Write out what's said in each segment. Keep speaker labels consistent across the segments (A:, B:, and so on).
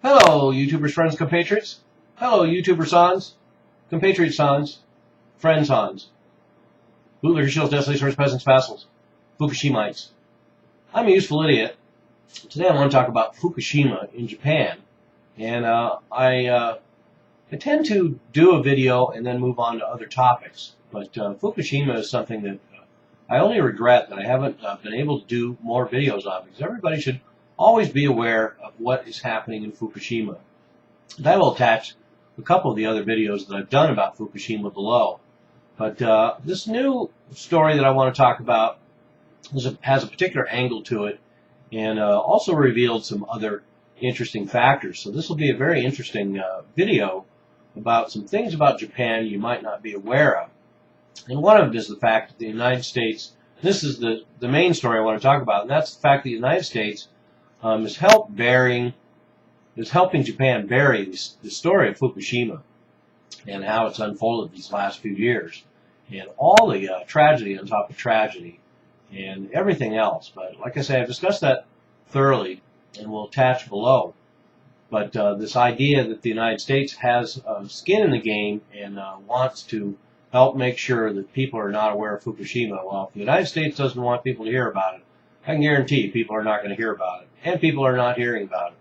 A: Hello, YouTubers, friends, compatriots. Hello, YouTuber sons, compatriot sons, friends sons, bootlicker shills, desolators, peasants, vassals, Fukushimites. I'm a useful idiot. Today I want to talk about Fukushima in Japan. And I tend to do a video and then move on to other topics. But Fukushima is something that I only regret that I haven't been able to do more videos on, because everybody should always be aware of what is happening in Fukushima. And I will attach a couple of the other videos that I've done about Fukushima below. But this new story that I want to talk about has a particular angle to it, and also revealed some other interesting factors. So this will be a very interesting video about some things about Japan you might not be aware of. And one of them is the fact that the United States, this is the main story I want to talk about, and that's the fact that the United States is helping Japan bury the story of Fukushima and how it's unfolded these last few years, and all the tragedy on top of tragedy and everything else. But like I say, I've discussed that thoroughly and will attach below. But this idea that the United States has skin in the game and wants to help make sure that people are not aware of Fukushima. Well, if the United States doesn't want people to hear about it, I can guarantee people are not going to hear about it, and people are not hearing about it.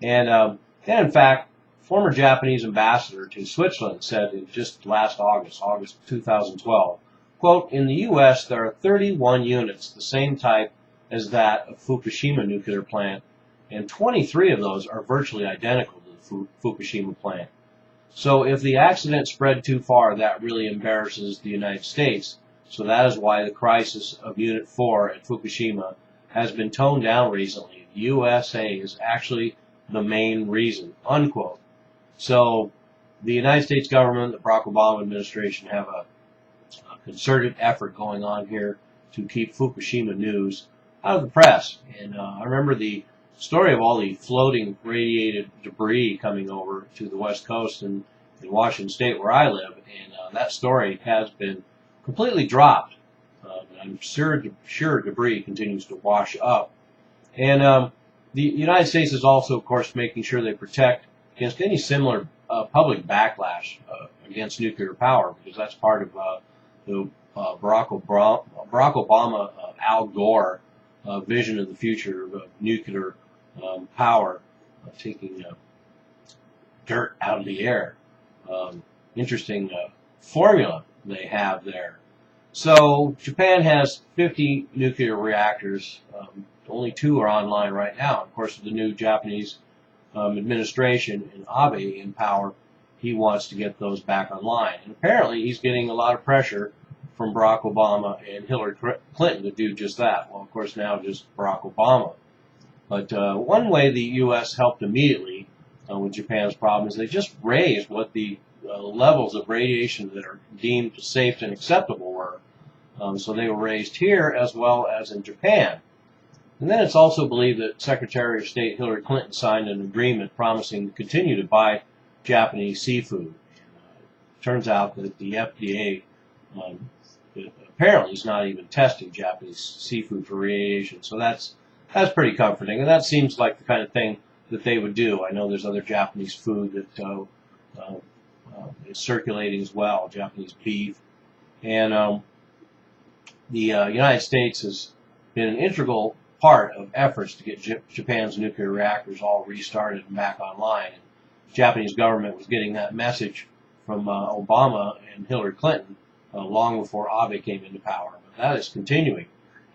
A: And in fact, former Japanese ambassador to Switzerland said in just last August 2012, quote, "In the U.S. there are 31 units the same type as that of Fukushima nuclear plant, and 23 of those are virtually identical to the Fukushima plant. So if the accident spread too far, that really embarrasses the United States. So that is why the crisis of Unit 4 at Fukushima has been toned down recently. The USA is actually the main reason," unquote. So the United States government, the Barack Obama administration, have a concerted effort going on here to keep Fukushima news out of the press. And I remember the story of all the floating radiated debris coming over to the West Coast in Washington State where I live, and that story has been completely dropped. I'm sure debris continues to wash up. And the United States is also, of course, making sure they protect against any similar public backlash against nuclear power, because that's part of the Barack Obama, Al Gore vision of the future of nuclear power, taking dirt out of the air. Interesting formula they have there. So Japan has 50 nuclear reactors. Only 2 are online right now. Of course, with the new Japanese administration and Abe in power, he wants to get those back online. And apparently he's getting a lot of pressure from Barack Obama and Hillary Clinton to do just that. Well, of course, now just Barack Obama. But one way the U.S. helped immediately with Japan's problem is they just raised what the levels of radiation that are deemed safe and acceptable were. So they were raised here as well as in Japan. And then it's also believed that Secretary of State Hillary Clinton signed an agreement promising to continue to buy Japanese seafood. Turns out that the FDA apparently is not even testing Japanese seafood for radiation. So that's pretty comforting, and that seems like the kind of thing that they would do. I know there's other Japanese food that is circulating as well, Japanese beef. And the United States has been an integral part of efforts to get Japan's nuclear reactors all restarted and back online. And the Japanese government was getting that message from Obama and Hillary Clinton long before Abe came into power. But that is continuing.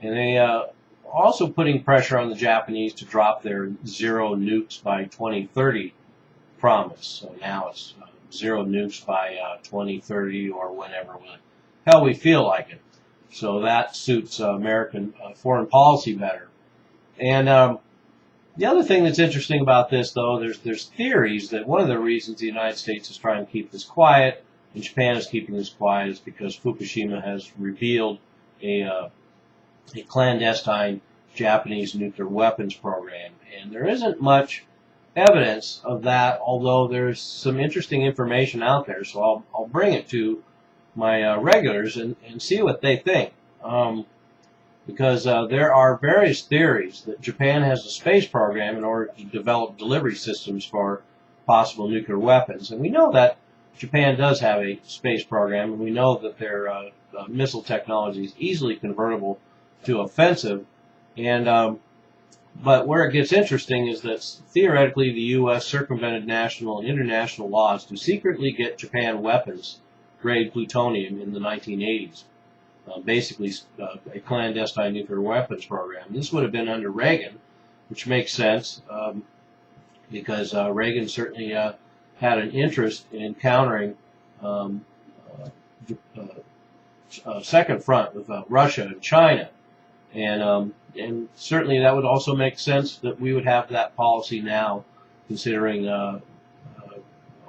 A: And they also putting pressure on the Japanese to drop their 0 nukes by 2030 promise. So now it's 0 nukes by 2030 or whenever the hell we feel like it. So that suits American foreign policy better. And the other thing that's interesting about this, though, there's theories that one of the reasons the United States is trying to keep this quiet and Japan is keeping this quiet is because Fukushima has revealed a clandestine Japanese nuclear weapons program. And there isn't much evidence of that, although there's some interesting information out there. So I'll bring it to my regulars and see what they think. because there are various theories that Japan has a space program in order to develop delivery systems for possible nuclear weapons. And we know that Japan does have a space program, and we know that their missile technology is easily convertible to offensive. And but where it gets interesting is that theoretically the U.S. circumvented national and international laws to secretly get Japan weapons-grade plutonium in the 1980s. Basically a clandestine nuclear weapons program. This would have been under Reagan, which makes sense because Reagan certainly had an interest in countering a second front with Russia and China. And certainly that would also make sense that we would have that policy now, considering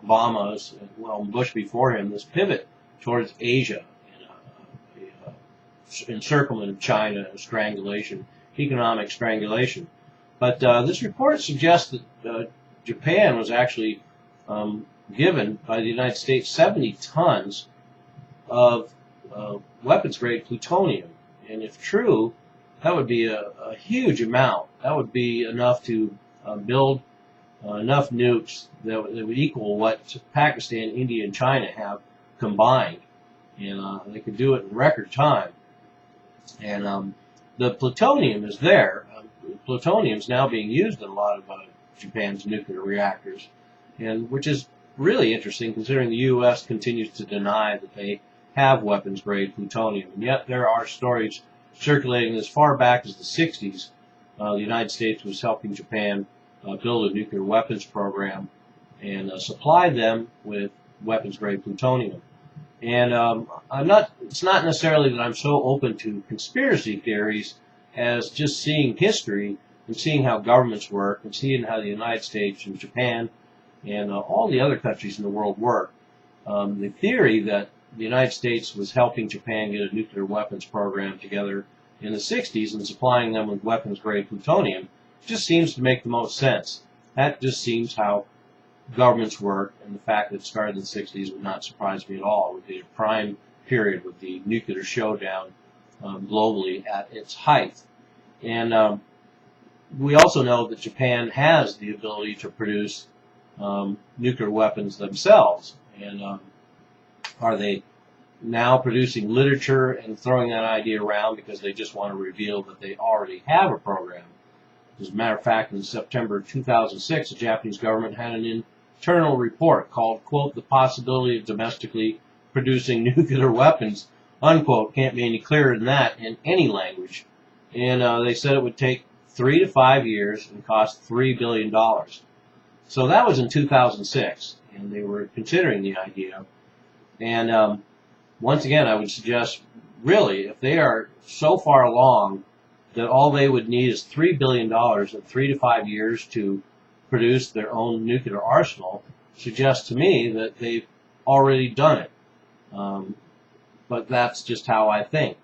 A: Obama's, well, Bush before him, this pivot towards Asia, encirclement of China, strangulation, economic strangulation. But this report suggests that Japan was actually given by the United States 70 tons of weapons-grade plutonium. And if true, that would be a huge amount. That would be enough to build enough nukes that would equal what Pakistan, India, and China have combined. And they could do it in record time. And the plutonium is there. Plutonium is now being used in a lot of Japan's nuclear reactors, and which is really interesting considering the U.S. continues to deny that they have weapons-grade plutonium. And yet there are stories circulating as far back as the 60s. The United States was helping Japan build a nuclear weapons program and supply them with weapons-grade plutonium. And it's not necessarily that I'm so open to conspiracy theories as just seeing history and seeing how governments work and seeing how the United States and Japan and all the other countries in the world work. The theory that the United States was helping Japan get a nuclear weapons program together in the 60s and supplying them with weapons-grade plutonium just seems to make the most sense. That just seems how governments work, and the fact that it started in the 60s would not surprise me at all. It would be a prime period with the nuclear showdown globally at its height. And we also know that Japan has the ability to produce nuclear weapons themselves. And are they now producing literature and throwing that idea around because they just want to reveal that they already have a program? As a matter of fact, in September 2006, the Japanese government had an internal report called, quote, "The possibility of domestically producing nuclear weapons," unquote. Can't be any clearer than that in any language. And they said it would take 3 to 5 years and cost $3 billion. So that was in 2006, and they were considering the idea. And once again, I would suggest, really, if they are so far along that all they would need is $3 billion in 3 to 5 years to produce their own nuclear arsenal, suggests to me that they've already done it. But that's just how I think.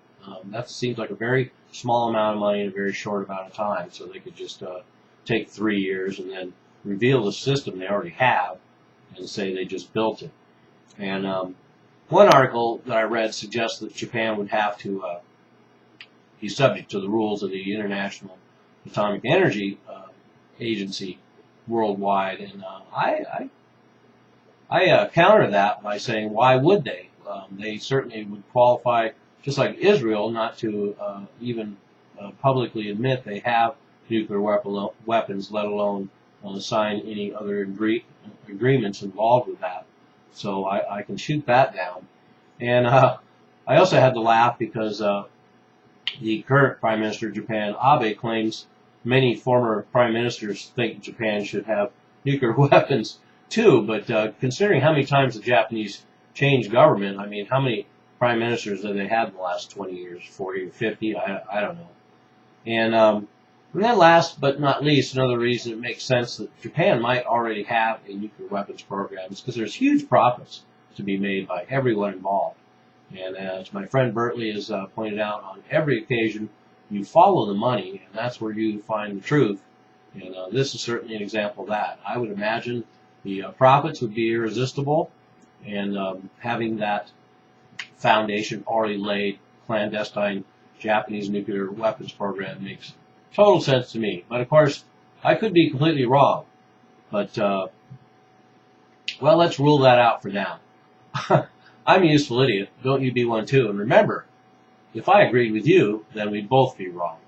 A: That seems like a very small amount of money in a very short amount of time, so they could just take 3 years and then reveal the system they already have and say they just built it. And one article that I read suggests that Japan would have to be subject to the rules of the International Atomic Energy Agency worldwide, and I counter that by saying, why would they? They certainly would qualify, just like Israel, not to even publicly admit they have nuclear weapons, let alone sign any other agreements involved with that. So I can shoot that down. And I also had to laugh because the current Prime Minister of Japan, Abe, claims many former Prime Ministers think Japan should have nuclear weapons too, but considering how many times the Japanese changed government, I mean, how many Prime Ministers have they had in the last 20 years, 40 or 50? I don't know. And then last but not least, another reason it makes sense that Japan might already have a nuclear weapons program is because there's huge profits to be made by everyone involved. And as my friend Bertley has pointed out, on every occasion, you follow the money, and that's where you find the truth. And this is certainly an example of that. I would imagine the profits would be irresistible, and having that foundation already laid, clandestine Japanese nuclear weapons program makes total sense to me. But of course, I could be completely wrong. But, well, let's rule that out for now. I'm a useful idiot. Don't you be one too. And remember, if I agreed with you, then we'd both be wrong.